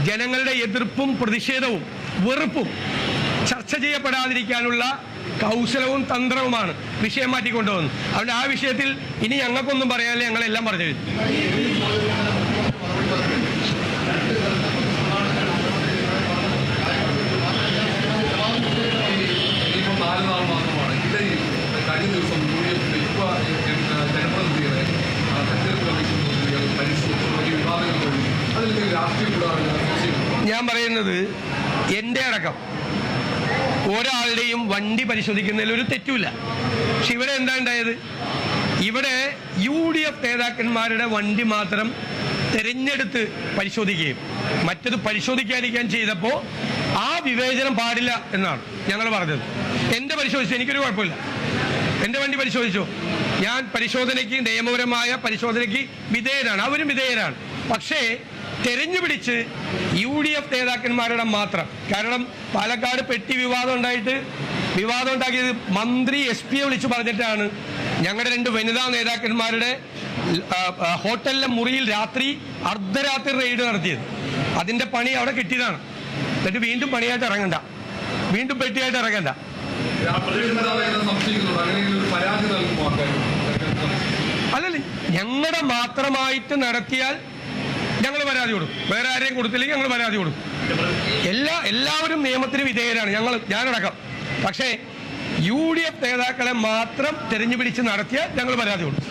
ജനങ്ങളുടെ എതിർപ്പും പ്രതിഷേധവും വെറുപ്പും ചർച്ച ചെയ്യപ്പെടാതിരിക്കാനുള്ള കൗശലവും തന്ത്രവുമാണ് വിഷയം മാറ്റിക്കൊണ്ടുവന്നത്. അതുകൊണ്ട് ആ വിഷയത്തിൽ ഇനി ഞങ്ങൾക്കൊന്നും പറയാനില്ല, ഞങ്ങളെല്ലാം പറഞ്ഞു കഴിഞ്ഞു. ഞാൻ പറയുന്നത് എൻ്റെ അടക്കം ഒരാളുടെയും വണ്ടി പരിശോധിക്കുന്നതിൽ ഒരു തെറ്റുമില്ല. പക്ഷെ ഇവിടെ എന്താ ഉണ്ടായത്? ഇവിടെ UDF നേതാക്കന്മാരുടെ വണ്ടി മാത്രം തിരഞ്ഞെടുത്ത് പരിശോധിക്കുകയും മറ്റത് പരിശോധിക്കാതിരിക്കാൻ ചെയ്തപ്പോൾ ആ വിവേചനം പാടില്ല എന്നാണ് ഞങ്ങൾ പറഞ്ഞത്. എൻ്റെ പരിശോധിച്ചു, എനിക്കൊരു കുഴപ്പമില്ല. എൻ്റെ വണ്ടി പരിശോധിച്ചു. ഞാൻ പരിശോധനയ്ക്ക്, നിയമപരമായ പരിശോധനയ്ക്ക് വിധേയനാണ്, അവരും വിധേയരാണ്. പക്ഷേ തെരഞ്ഞുപിടിച്ച് UDF നേതാക്കന്മാരുടെ മാത്രം. കാരണം പാലക്കാട് പെട്ടി വിവാദം ഉണ്ടാക്കിയത് മന്ത്രി SP വിളിച്ചു പറഞ്ഞിട്ടാണ് ഞങ്ങളുടെ 2 വനിതാ നേതാക്കന്മാരുടെ ഹോട്ടലിലെ മുറിയിൽ അർദ്ധരാത്രി റെയ്ഡ് നടത്തിയത്. അതിൻ്റെ പണി അവിടെ കിട്ടിയതാണ്. എന്നിട്ട് വീണ്ടും പണിയായിട്ട് ഇറങ്ങണ്ട, വീണ്ടും പെട്ടിയായിട്ട് ഇറങ്ങണ്ട. അല്ലല്ലേ, ഞങ്ങളുടെ മാത്രമായിട്ട് നടത്തിയാൽ ഞങ്ങൾ പരാതി കൊടുക്കും. വേറെ ആരെയും കൊടുത്തില്ലെങ്കിൽ ഞങ്ങൾ പരാതി കൊടുക്കും. എല്ലാവരും നിയമത്തിന് വിധേയരാണ്, ഞാനടക്കം. പക്ഷേ UDF നേതാക്കളെ മാത്രം തെരഞ്ഞുപിടിച്ച് നടത്തിയാൽ ഞങ്ങൾ പരാതി കൊടുക്കും.